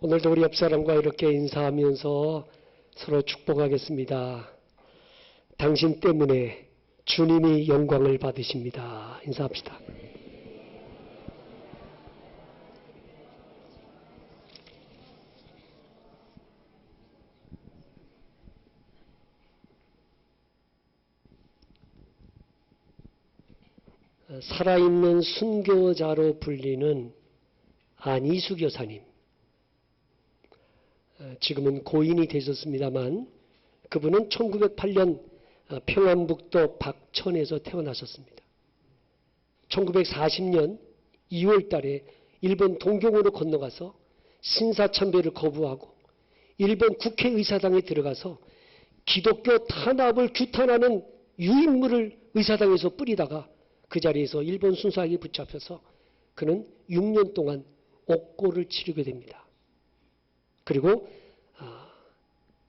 오늘도 우리 옆사람과 이렇게 인사하면서 서로 축복하겠습니다. 당신 때문에 주님이 영광을 받으십니다. 인사합시다. 살아있는 순교자로 불리는 안희수 교사님. 지금은 고인이 되셨습니다만 그분은 1908년 평안북도 박천에서 태어나셨습니다. 1940년 2월 달에 일본 동경으로 건너가서 신사참배를 거부하고 일본 국회의사당에 들어가서 기독교 탄압을 규탄하는 유인물을 의사당에서 뿌리다가 그 자리에서 일본 순사에게 붙잡혀서 그는 6년 동안 옥고를 치르게 됩니다. 그리고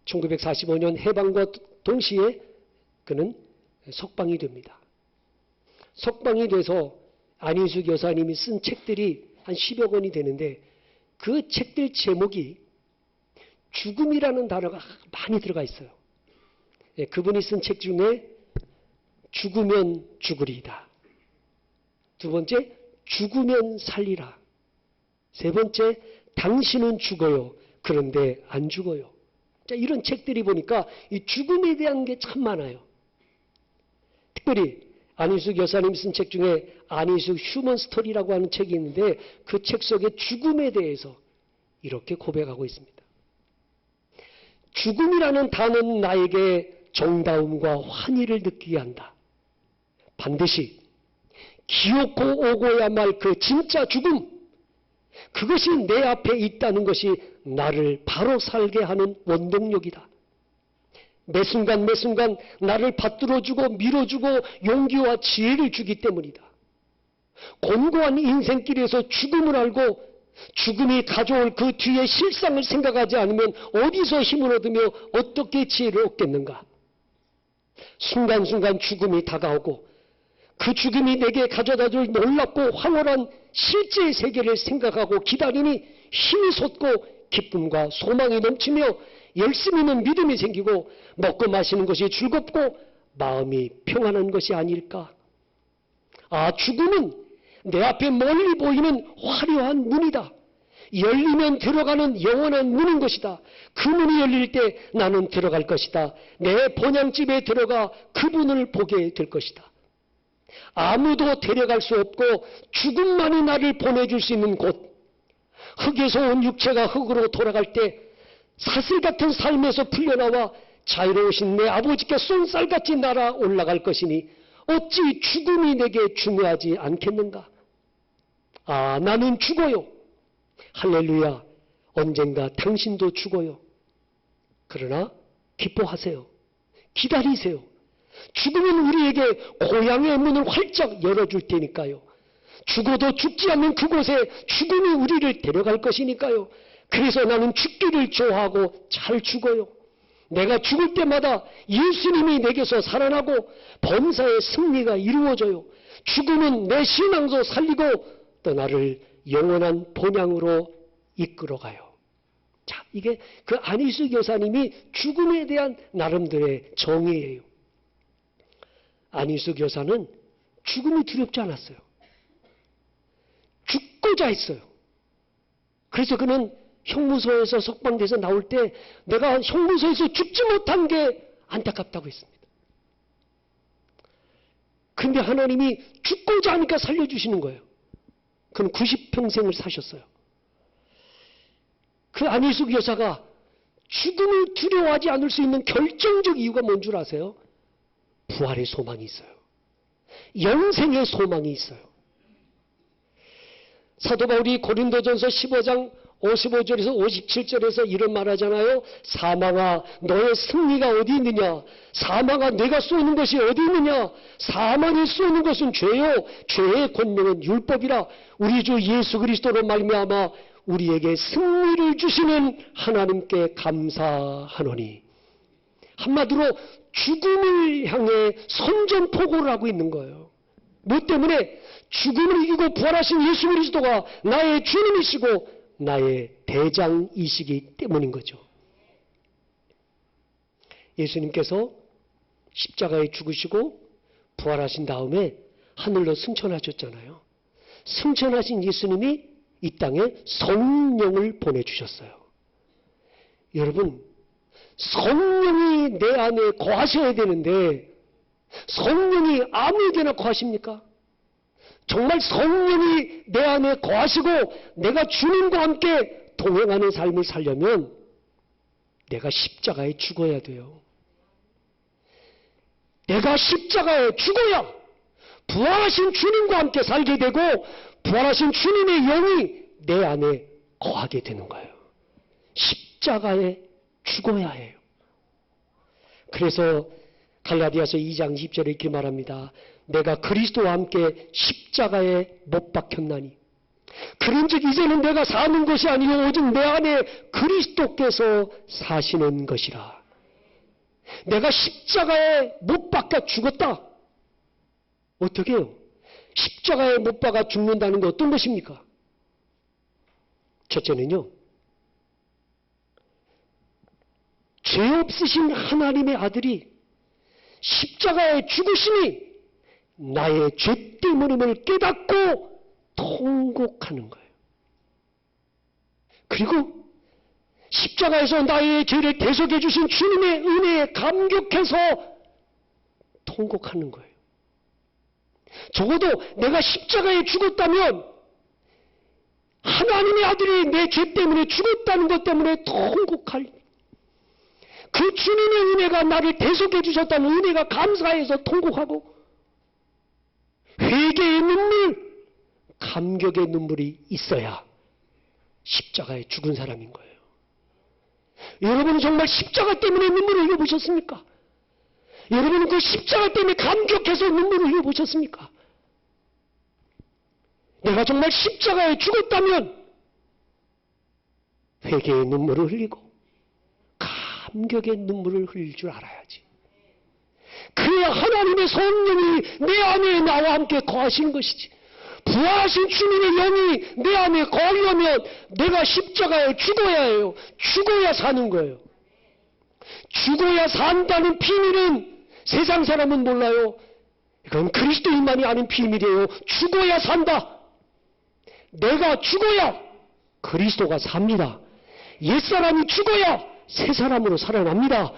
1945년 해방과 동시에 그는 석방이 됩니다. 석방이 돼서 안희수 교사님이 쓴 책들이 한 10여 권이 되는데 그 책들 제목이 죽음이라는 단어가 많이 들어가 있어요. 그분이 쓴 책 중에 죽으면 죽으리이다. 두 번째, 죽으면 살리라. 세 번째, 당신은 죽어요. 그런데 안 죽어요. 자, 이런 책들이 보니까 이 죽음에 대한 게 참 많아요. 특별히 안희수 교사님 쓴 책 중에 안희수 휴먼 스토리라고 하는 책이 있는데 그 책 속에 죽음에 대해서 이렇게 고백하고 있습니다. 죽음이라는 단어는 나에게 정다움과 환희를 느끼게 한다. 반드시 기어코 오고야 말 그 진짜 죽음, 그것이 내 앞에 있다는 것이 나를 바로 살게 하는 원동력이다. 매 순간 매 순간 나를 받들어주고 밀어주고 용기와 지혜를 주기 때문이다. 곤고한 인생길에서 죽음을 알고 죽음이 가져올 그 뒤의 실상을 생각하지 않으면 어디서 힘을 얻으며 어떻게 지혜를 얻겠는가. 순간순간 죽음이 다가오고 그 죽음이 내게 가져다줄 놀랍고 황홀한 실제의 세계를 생각하고 기다리니 힘이 솟고 기쁨과 소망이 넘치며 열심히 있는 믿음이 생기고 먹고 마시는 것이 즐겁고 마음이 평안한 것이 아닐까. 아, 죽음은 내 앞에 멀리 보이는 화려한 문이다. 열리면 들어가는 영원한 문인 것이다. 그 문이 열릴 때 나는 들어갈 것이다. 내 본향집에 들어가 그분을 보게 될 것이다. 아무도 데려갈 수 없고 죽음만이 나를 보내줄 수 있는 곳, 흙에서 온 육체가 흙으로 돌아갈 때 사슬 같은 삶에서 풀려나와 자유로우신 내 아버지께 쏜살같이 날아 올라갈 것이니 어찌 죽음이 내게 중요하지 않겠는가. 아, 나는 죽어요. 할렐루야. 언젠가 당신도 죽어요. 그러나 기뻐하세요. 기다리세요. 죽음은 우리에게 고향의 문을 활짝 열어줄 테니까요. 죽어도 죽지 않는 그곳에 죽음이 우리를 데려갈 것이니까요. 그래서 나는 죽기를 좋아하고 잘 죽어요. 내가 죽을 때마다 예수님이 내게서 살아나고 범사의 승리가 이루어져요. 죽음은 내 신앙도 살리고 또 나를 영원한 본향으로 이끌어가요. 자, 이게 그 안희수 교사님이 죽음에 대한 나름대로의 정의예요. 안희수 교사는 죽음이 두렵지 않았어요. 죽고자 했어요. 그래서 그는 형무소에서 석방돼서 나올 때 내가 형무소에서 죽지 못한 게 안타깝다고 했습니다. 근데 하나님이 죽고자 하니까 살려주시는 거예요. 그는 90평생을 사셨어요. 그 안희수 교사가 죽음을 두려워하지 않을 수 있는 결정적 이유가 뭔 줄 아세요? 부활의 소망이 있어요. 영생의 소망이 있어요. 사도 바울이 고린도전서 15장 55절에서 57절에서 이런 말하잖아요. 사망아, 너의 승리가 어디 있느냐? 사망아, 내가 쏘는 것이 어디 있느냐? 사망이 쏘는 것은 죄요, 죄의 권능은 율법이라. 우리 주 예수 그리스도로 말미암아 우리에게 승리를 주시는 하나님께 감사하노니. 한마디로 죽음을 향해 선전포고를 하고 있는 거예요. 뭐 때문에? 죽음을 이기고 부활하신 예수 그리스도가 나의 주님이시고 나의 대장이시기 때문인 거죠. 예수님께서 십자가에 죽으시고 부활하신 다음에 하늘로 승천하셨잖아요. 승천하신 예수님이 이 땅에 성령을 보내주셨어요. 여러분, 성령이 내 안에 거하셔야 되는데 성령이 아무에게나 거하십니까? 정말 성령이 내 안에 거하시고 내가 주님과 함께 동행하는 삶을 살려면 내가 십자가에 죽어야 돼요. 내가 십자가에 죽어야 부활하신 주님과 함께 살게 되고 부활하신 주님의 영이 내 안에 거하게 되는 거예요. 십자가에 죽어야 해요. 그래서 갈라디아서 2장 10절에 이렇게 말합니다. 내가 그리스도와 함께 십자가에 못 박혔나니 그런즉 이제는 내가 사는 것이 아니요 오직 내 안에 그리스도께서 사시는 것이라. 내가 십자가에 못 박혀 죽었다. 어떻게 해요? 십자가에 못 박아 죽는다는 게 어떤 것입니까? 첫째는요, 죄 없으신 하나님의 아들이 십자가에 죽으심이 나의 죄 때문임을 깨닫고 통곡하는 거예요. 그리고 십자가에서 나의 죄를 대속해 주신 주님의 은혜에 감격해서 통곡하는 거예요. 적어도 내가 십자가에 죽었다면 하나님의 아들이 내 죄 때문에 죽었다는 것 때문에 통곡할, 그 주님의 은혜가 나를 대속해 주셨다는 은혜가 감사해서 통곡하고, 회개의 눈물, 감격의 눈물이 있어야 십자가에 죽은 사람인 거예요. 여러분은 정말 십자가 때문에 눈물을 흘려보셨습니까? 여러분은 그 십자가 때문에 감격해서 눈물을 흘려보셨습니까? 내가 정말 십자가에 죽었다면 회개의 눈물을 흘리고 감격의 눈물을 흘릴 줄 알아야지. 그래야 하나님의 성령이 내 안에 나와 함께 거하시는 것이지. 부활하신 주님의 영이 내 안에 거하려면 내가 십자가에 죽어야 해요. 죽어야 사는 거예요. 죽어야 산다는 비밀은 세상 사람은 몰라요. 이건 그리스도인만이 아는 비밀이에요. 죽어야 산다. 내가 죽어야 그리스도가 삽니다. 옛사람이 죽어야 새 사람으로 살아납니다.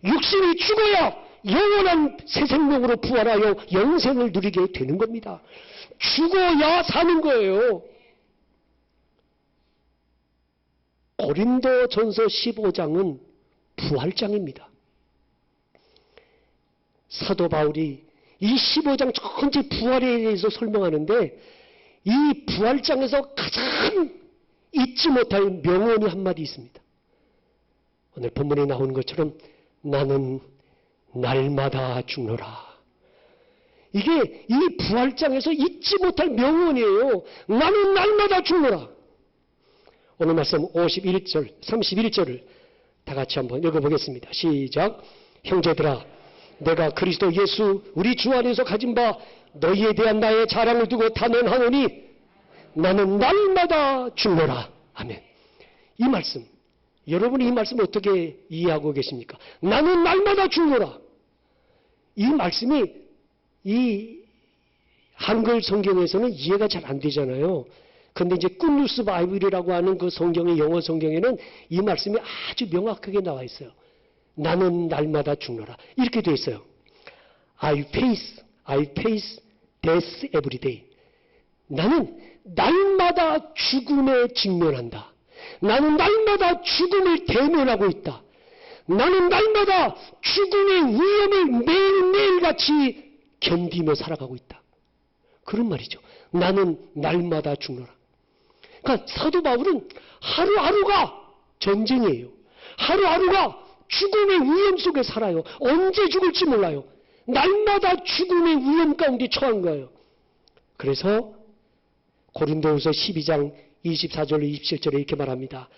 육신이 죽어야 영원한 새 생명으로 부활하여 영생을 누리게 되는 겁니다. 죽어야 사는 거예요. 고린도전서 15장은 부활장입니다. 사도 바울이 이 15장 전체 부활에 대해서 설명하는데 이 부활장에서 가장 잊지 못할 명언이 한마디 있습니다. 오늘 본문에 나오는 것처럼 나는 날마다 죽노라. 이게 이 부활장에서 잊지 못할 명언이에요. 나는 날마다 죽노라. 오늘 말씀 51절, 31절을 다 같이 한번 읽어보겠습니다. 시작. 형제들아, 내가 그리스도 예수 우리 주 안에서 가진 바 너희에 대한 나의 자랑을 두고 단언하노니 나는 날마다 죽노라. 아멘. 이 말씀, 여러분이 이 말씀 어떻게 이해하고 계십니까? 나는 날마다 죽노라. 이 말씀이 이 한글 성경에서는 이해가 잘 안 되잖아요. 그런데 이제 굿뉴스 바이블이라고 하는 그 성경의 영어 성경에는 이 말씀이 아주 명확하게 나와 있어요. 나는 날마다 죽노라. 이렇게 돼 있어요. I face death every day. 나는 날마다 죽음에 직면한다. 나는 날마다 죽음을 대면하고 있다. 나는 날마다 죽음의 위험을 매일매일 같이 견디며 살아가고 있다. 그런 말이죠. 나는 날마다 죽노라. 그러니까 사도 바울은 하루하루가 전쟁이에요. 하루하루가 죽음의 위험 속에 살아요. 언제 죽을지 몰라요. 날마다 죽음의 위험 가운데 처한 거예요. 그래서 고린도후서 12장 24절 27절에 이렇게 말합니다.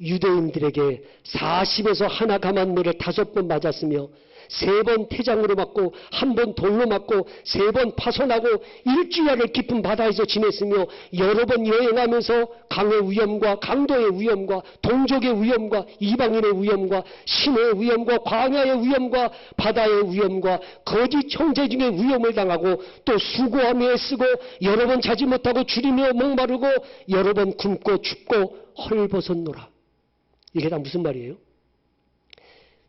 유대인들에게 40에서 하나 감한 물을 5번 맞았으며 3번 태장으로 맞고 1번 돌로 맞고 3번 파손하고 일주일을 깊은 바다에서 지냈으며 여러 번 여행하면서 강의 위험과 강도의 위험과 동족의 위험과 이방인의 위험과 신의 위험과 광야의 위험과 바다의 위험과 거짓 형제 중에 위험을 당하고 또 수고하며 애쓰고 여러 번 자지 못하고 줄이며 목마르고 여러 번 굶고 춥고 헐벗었노라. 이게 다 무슨 말이에요?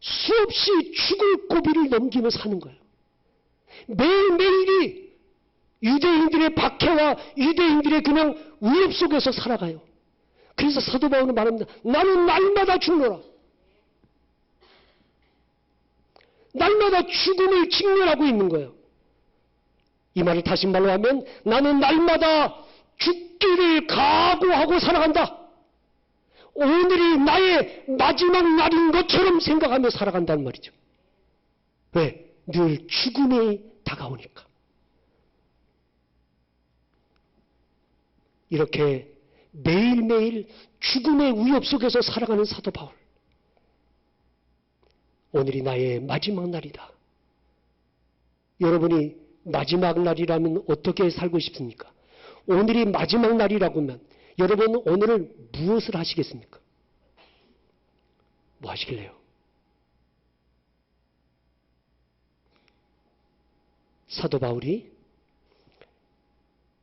수없이 죽을 고비를 넘기며 사는 거예요. 매일매일이 유대인들의 박해와 유대인들의 그냥 위협 속에서 살아가요. 그래서 사도 바울은 말합니다. 나는 날마다 죽노라. 날마다 죽음을 직면하고 있는 거예요. 이 말을 다시 말로 하면 나는 날마다 죽기를 각오하고 살아간다. 오늘이 나의 마지막 날인 것처럼 생각하며 살아간다는 말이죠. 왜? 늘 죽음이 다가오니까. 이렇게 매일매일 죽음의 위협 속에서 살아가는 사도 바울. 오늘이 나의 마지막 날이다. 여러분이 마지막 날이라면 어떻게 살고 싶습니까? 오늘이 마지막 날이라고 하면 여러분 오늘을 무엇을 하시겠습니까? 뭐 하시길래요? 사도 바울이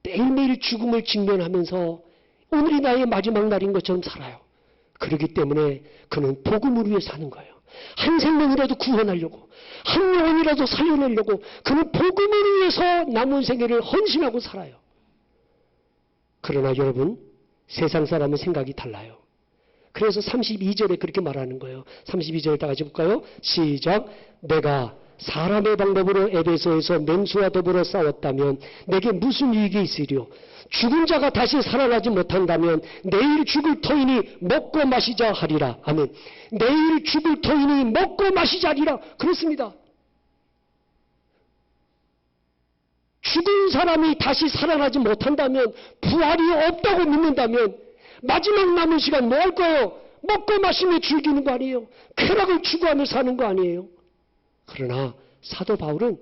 매일매일 죽음을 직면하면서 오늘이 나의 마지막 날인 것처럼 살아요. 그렇기 때문에 그는 복음을 위해 사는 거예요. 한 생명이라도 구원하려고, 한 영혼이라도 살려내려고 그는 복음을 위해서 남은 생애를 헌신하고 살아요. 그러나 여러분, 세상 사람은 생각이 달라요. 그래서 32절에 그렇게 말하는 거예요. 32절 다 같이 볼까요? 시작. 내가 사람의 방법으로 에베소에서 맹수와 더불어 싸웠다면 내게 무슨 이익이 있으리요? 죽은 자가 다시 살아나지 못한다면 내일 죽을 터이니 먹고 마시자 하리라. 아멘. 내일 죽을 터이니 먹고 마시자 하리라. 그렇습니다. 죽은 사람이 다시 살아나지 못한다면, 부활이 없다고 믿는다면 마지막 남은 시간 뭐 할 거예요? 먹고 마시며 즐기는 거 아니에요? 쾌락을 추구하며 사는 거 아니에요? 그러나 사도 바울은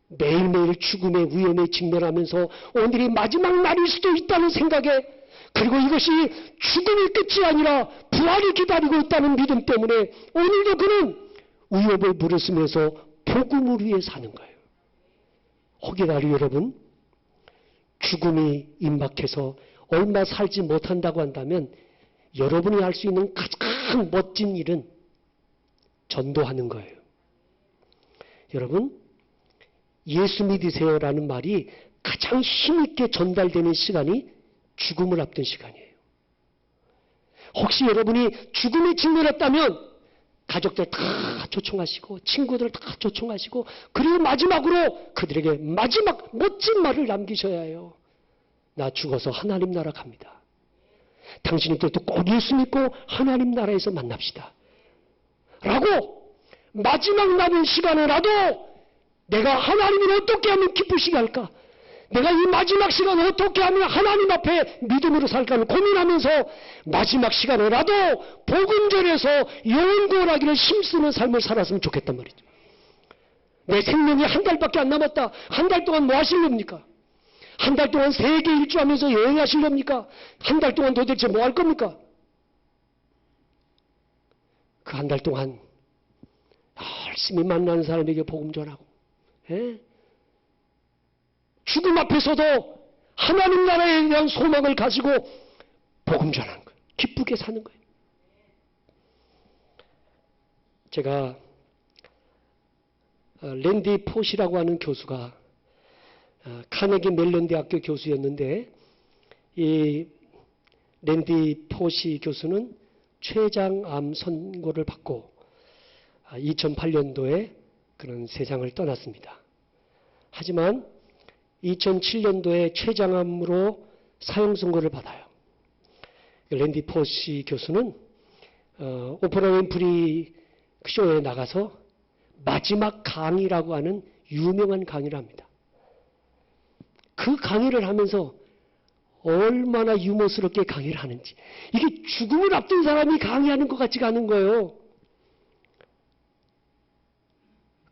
매일매일 죽음의 위험에 직면하면서 오늘이 마지막 날일 수도 있다는 생각에, 그리고 이것이 죽음이 끝이 아니라 부활이 기다리고 있다는 믿음 때문에 오늘도 그는 위협을 무릅쓰면서 복음을 위해 사는 거예요. 혹여나로 여러분, 죽음이 임박해서 얼마 살지 못한다고 한다면 여러분이 할 수 있는 가장 멋진 일은 전도하는 거예요. 여러분, 예수 믿으세요라는 말이 가장 힘있게 전달되는 시간이 죽음을 앞둔 시간이에요. 혹시 여러분이 죽음에 직면했다면 가족들 다 초청하시고 친구들 다 초청하시고 그리고 마지막으로 그들에게 마지막 멋진 말을 남기셔야 해요. 나 죽어서 하나님 나라 갑니다. 당신들도 꼭 예수 믿고 하나님 나라에서 만납시다. 라고 마지막 남은 시간에라도 내가 하나님을 어떻게 하면 기쁘시게 할까? 내가 이 마지막 시간을 어떻게 하면 하나님 앞에 믿음으로 살까를 고민하면서 마지막 시간에라도 복음 전에서 영혼 구원하기를 힘쓰는 삶을 살았으면 좋겠단 말이죠. 내 생명이 한 달밖에 안 남았다. 한 달 동안 뭐 하시렵니까? 한 달 동안 세계 일주하면서 여행하시렵니까? 한 달 동안 도대체 뭐 할 겁니까? 그 한 달 동안 열심히 만나는 사람에게 복음 전하고, 죽음 앞에서도 하나님 나라에 대한 소망을 가지고 복음 전하는 거예요. 기쁘게 사는 거예요. 제가 랜디 포시라고 하는 교수가 카네기 멜론 대학교 교수였는데, 이 랜디 포시 교수는 췌장암 선고를 받고 2008년도에 그런 세상을 떠났습니다. 하지만 2007년도에 췌장암으로 사형 선고를 받아요. 랜디 포시 교수는 오프라 윈프리 쇼에 나가서 마지막 강의라고 하는 유명한 강의를 합니다. 그 강의를 하면서 얼마나 유머스럽게 강의를 하는지, 이게 죽음을 앞둔 사람이 강의하는 것 같지가 않은 거예요.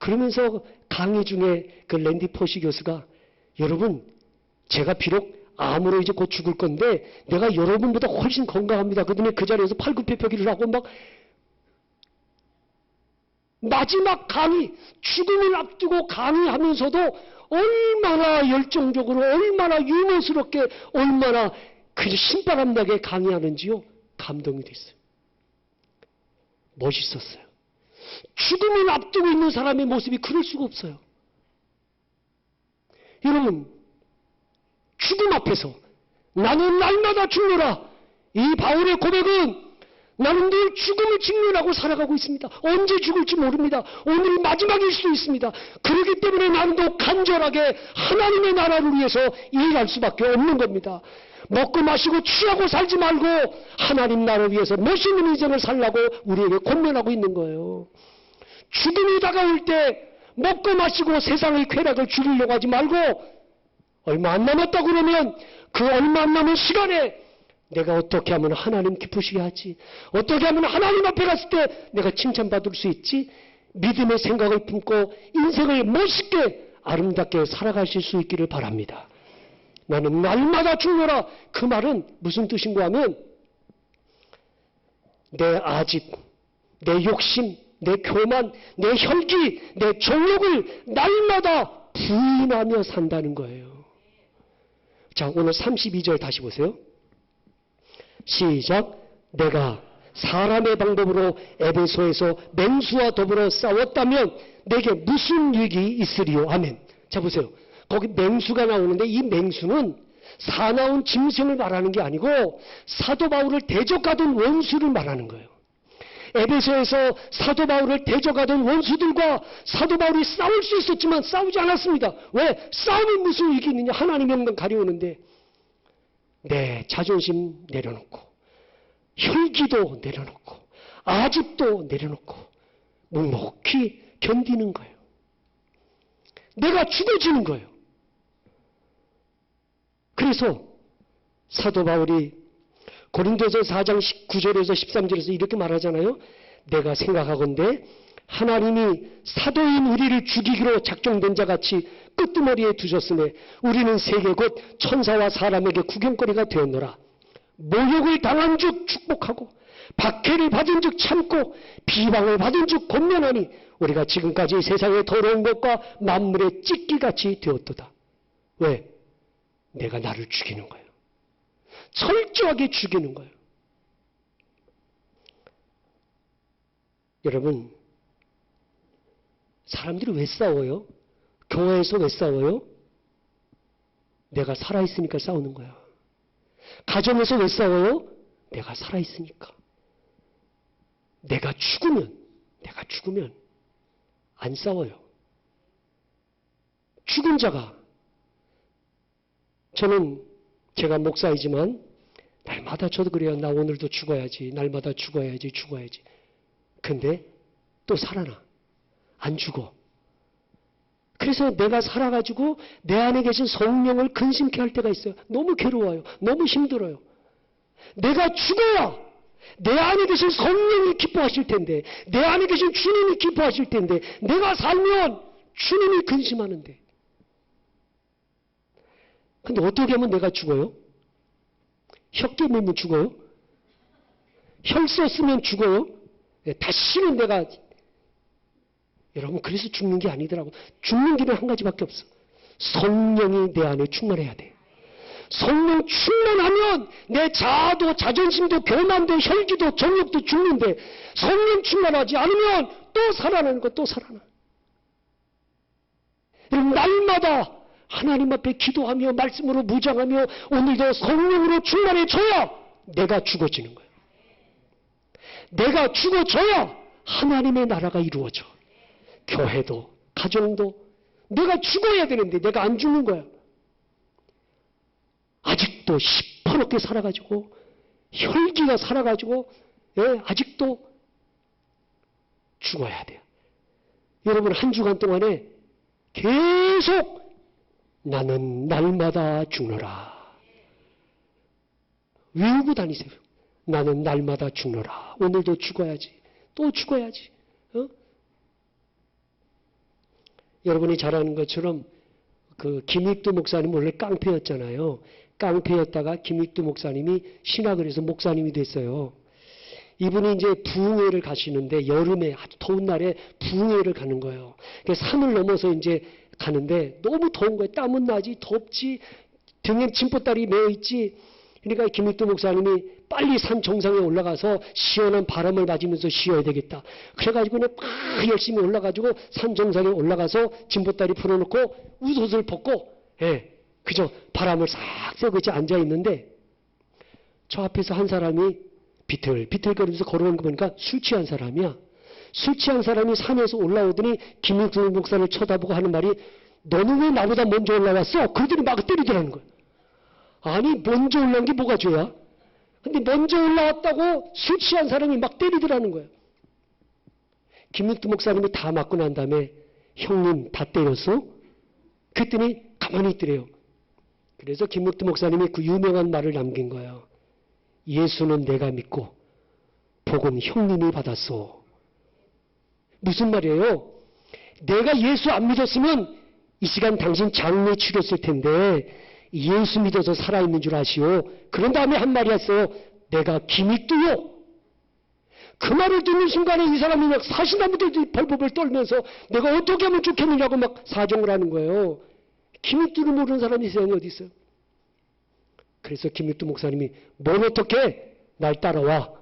그러면서 강의 중에 그 랜디 포시 교수가 여러분 제가 비록 암으로 이제 곧 죽을 건데 내가 여러분보다 훨씬 건강합니다. 그다음에 그 자리에서 팔굽혀펴기를 하고 막 마지막 강의, 죽음을 앞두고 강의하면서도 얼마나 열정적으로, 얼마나 유머스럽게, 얼마나 그 신바람 나게 강의하는지요. 감동이 됐어요. 멋있었어요. 죽음을 앞두고 있는 사람의 모습이 그럴 수가 없어요. 여러분, 죽음 앞에서 나는 날마다 죽노라. 이 바울의 고백은 나는 늘 죽음을 직면하고 살아가고 있습니다. 언제 죽을지 모릅니다. 오늘이 마지막일 수도 있습니다. 그렇기 때문에 나는 더 간절하게 하나님의 나라를 위해서 일할 수밖에 없는 겁니다. 먹고 마시고 취하고 살지 말고 하나님 나라를 위해서 멋있는 인생을 살라고 우리에게 권면하고 있는 거예요. 죽음이 다가올 때 먹고 마시고 세상의 쾌락을 줄이려고 하지 말고 얼마 안 남았다 그러면 그 얼마 안 남은 시간에 내가 어떻게 하면 하나님 기쁘시게 하지? 어떻게 하면 하나님 앞에 갔을 때 내가 칭찬받을 수 있지? 믿음의 생각을 품고 인생을 멋있게 아름답게 살아가실 수 있기를 바랍니다. 나는 날마다 죽노라. 그 말은 무슨 뜻인가 하면 내 아집, 내 욕심, 내 교만, 내 혈기, 내 정욕을 날마다 부인하며 산다는 거예요. 자, 오늘 32절 다시 보세요. 시작. 내가 사람의 방법으로 에베소에서 맹수와 더불어 싸웠다면 내게 무슨 유익이 있으리요? 아멘. 자, 보세요. 거기 맹수가 나오는데 이 맹수는 사나운 짐승을 말하는 게 아니고 사도 바울을 대적하던 원수를 말하는 거예요. 에베소에서 사도 바울을 대적하던 원수들과 사도 바울이 싸울 수 있었지만 싸우지 않았습니다. 왜? 싸우면 무슨 이익이 있느냐? 하나님의 영광 가려오는데 내 자존심 내려놓고 혈기도 내려놓고 아집도 내려놓고 묵묵히 견디는 거예요. 내가 죽어지는 거예요. 그래서 사도 바울이 고린도서 4장 19절에서 13절에서 이렇게 말하잖아요. 내가 생각하건대 하나님이 사도인 우리를 죽이기로 작정된 자같이 끄트머리에 두셨으며 우리는 세계 곧 천사와 사람에게 구경거리가 되었노라. 모욕을 당한 즉 축복하고 박해를 받은 즉 참고 비방을 받은 즉 권면하니 우리가 지금까지 세상의 더러운 것과 만물의 찢기같이 되었도다. 왜? 내가 나를 죽이는 거예요. 철저하게 죽이는 거예요. 여러분, 사람들이 왜 싸워요? 교회에서 왜 싸워요? 내가 살아있으니까 싸우는 거야. 가정에서 왜 싸워요? 내가 살아있으니까. 내가 죽으면 안 싸워요. 죽은 자가, 저는 제가 목사이지만 날마다 저도 그래요. 나 오늘도 죽어야지. 날마다 죽어야지. 근데 또 살아나. 안 죽어. 그래서 내가 살아가지고 내 안에 계신 성령을 근심케 할 때가 있어요. 너무 괴로워요. 너무 힘들어요. 내가 죽어야 내 안에 계신 성령이 기뻐하실 텐데, 내 안에 계신 주님이 기뻐하실 텐데, 내가 살면 주님이 근심하는데. 근데 어떻게 하면 내가 죽어요? 혀 깨물면 죽어요? 혈 썼으면 죽어요? 다시는 내가, 여러분, 그래서 죽는 게 아니더라고. 죽는 길은 한 가지밖에 없어. 성령이 내 안에 충만해야 돼. 성령 충만하면 내 자아도 자존심도 교만도 혈기도 정욕도 죽는데, 성령 충만하지 않으면 또 살아나는 거, 또 살아나. 여러분, 날마다 하나님 앞에 기도하며 말씀으로 무장하며 오늘도 성령으로 충만해져야 내가 죽어지는 거예요. 내가 죽어져야 하나님의 나라가 이루어져. 교회도 가정도 내가 죽어야 되는데 내가 안 죽는 거야. 아직도 시퍼렇게 살아가지고 혈기가 살아가지고 아직도 죽어야 돼요. 여러분, 한 주간 동안에 계속 나는 날마다 죽노라. 외우고 다니세요. 나는 날마다 죽노라. 오늘도 죽어야지. 또 죽어야지. 여러분이 잘 아는 것처럼 그 김익두 목사님 원래 깡패였잖아요. 깡패였다가 김익두 목사님이 신학을 해서 목사님이 됐어요. 이분이 이제 부흥회를 가시는데 여름에 아주 더운 날에 부흥회를 가는 거예요. 산을 넘어서 이제 가는데 너무 더운 거예요. 땀은 나지, 덥지, 등에 짐보따리 메어 있지. 그러니까 김익두 목사님이 빨리 산 정상에 올라가서 시원한 바람을 맞으면서 쉬어야 되겠다. 그래가지고 그냥 막 열심히 올라가지고 산 정상에 올라가서 짐보따리 풀어놓고 웃옷을 벗고, 그저 바람을 싹 쐬고 이제 앉아 있는데 저 앞에서 한 사람이 비틀비틀거리면서 걸어오는 거 보니까 술 취한 사람이야. 술 취한 사람이 산에서 올라오더니 김익두 목사를 쳐다보고 하는 말이 너는 왜 나보다 먼저 올라왔어? 그들이 막 때리더라는 거야. 아니 먼저 올라온 게 뭐가 죄야? 근데 먼저 올라왔다고 술 취한 사람이 막 때리더라는 거야. 김익두 목사님이 다 맞고 난 다음에 형님 다 때렸어? 그랬더니 가만히 있더래요. 그래서 김익두 목사님이 그 유명한 말을 남긴 거예요. 예수는 내가 믿고 복은 형님이 받았어. 무슨 말이에요? 내가 예수 안 믿었으면 이 시간 당신 장례 치렀을 텐데 예수 믿어서 살아있는 줄 아시오. 그런 다음에 한 말이 했어요. 내가 김익두요. 그 말을 듣는 순간에 이 사람이 막 사시나무들 벌벌 떨면서 내가 어떻게 하면 좋겠느냐고 막 사정을 하는 거예요. 김익두를 모르는 사람이 세상에 어디 있어요? 그래서 김익두 목사님이 뭘 어떻게 날 따라와.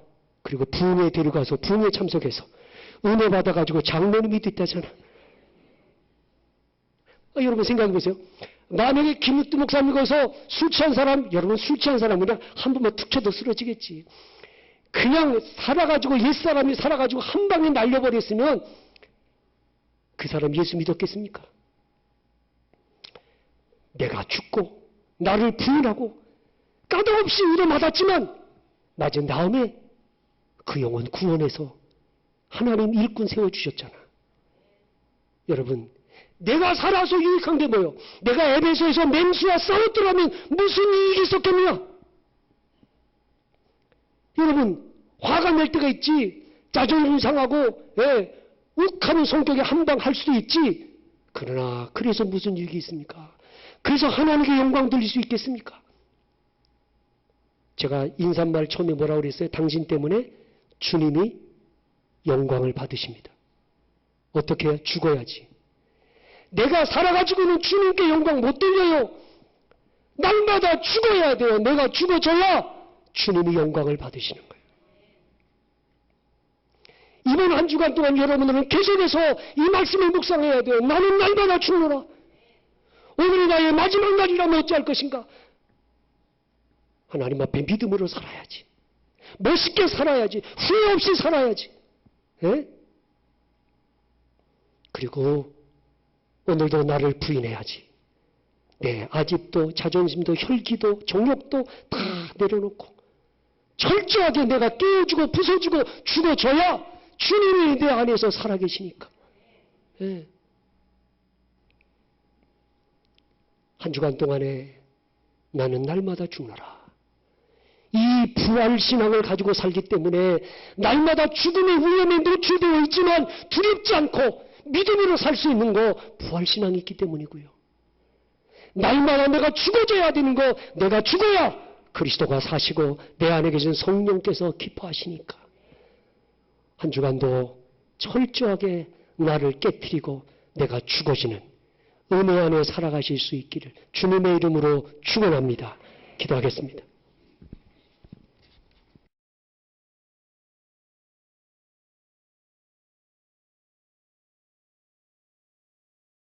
그리고 부흥회에 데려가서 부흥회에 참석해서 은혜 받아가지고 장로님이 됐다잖아. 여러분 생각해 보세요. 만약에 김익두 목사님 거기서 술 취한 사람, 여러분 술 취한 사람은 그냥 한 번만 툭 쳐도 쓰러지겠지. 그냥 살아가지고 옛사람이 살아가지고 한 방에 날려버렸으면 그 사람 예수 믿었겠습니까? 내가 죽고 나를 부인하고 까닭없이 의를 받았지만 맞은 다음에 그 영혼 구원해서 하나님 일꾼 세워주셨잖아. 여러분 내가 살아서 유익한 게 뭐예요? 내가 에베소에서 맹수와 싸웠더라면 무슨 이익이 있었겠느냐? 여러분 화가 날 때가 있지. 자존심 상하고 욱하는 성격에 한방 할 수도 있지. 그러나 그래서 무슨 이익이 있습니까? 그래서 하나님께 영광 돌릴 수 있겠습니까? 제가 인사말 처음에 뭐라고 그랬어요? 당신 때문에 주님이 영광을 받으십니다. 어떻게 해야? 죽어야지. 내가 살아가지고는 주님께 영광 못 돌려요. 날마다 죽어야 돼요. 내가 죽어져야 주님이 영광을 받으시는 거예요. 이번 한 주간 동안 여러분들은 계속해서 이 말씀을 묵상해야 돼요. 나는 날마다 죽노라. 오늘이 나의 마지막 날이라면 어찌할 것인가? 하나님 앞에 믿음으로 살아야지. 멋있게 살아야지. 후회 없이 살아야지. 그리고 오늘도 나를 부인해야지. 아집도 자존심도 혈기도 정욕도 다 내려놓고 철저하게 내가 깨어주고 부숴주고 죽어줘야 주님이 내 안에서 살아계시니까. 한 주간 동안에 나는 날마다 죽노라. 이 부활신앙을 가지고 살기 때문에 날마다 죽음의 위험에 노출되어 있지만 두렵지 않고 믿음으로 살 수 있는 거 부활신앙이 있기 때문이고요. 날마다 내가 죽어져야 되는 거 내가 죽어야 그리스도가 사시고 내 안에 계신 성령께서 기뻐하시니까 한 주간도 철저하게 나를 깨트리고 내가 죽어지는 은혜 안에 살아가실 수 있기를 주님의 이름으로 축원합니다. 기도하겠습니다.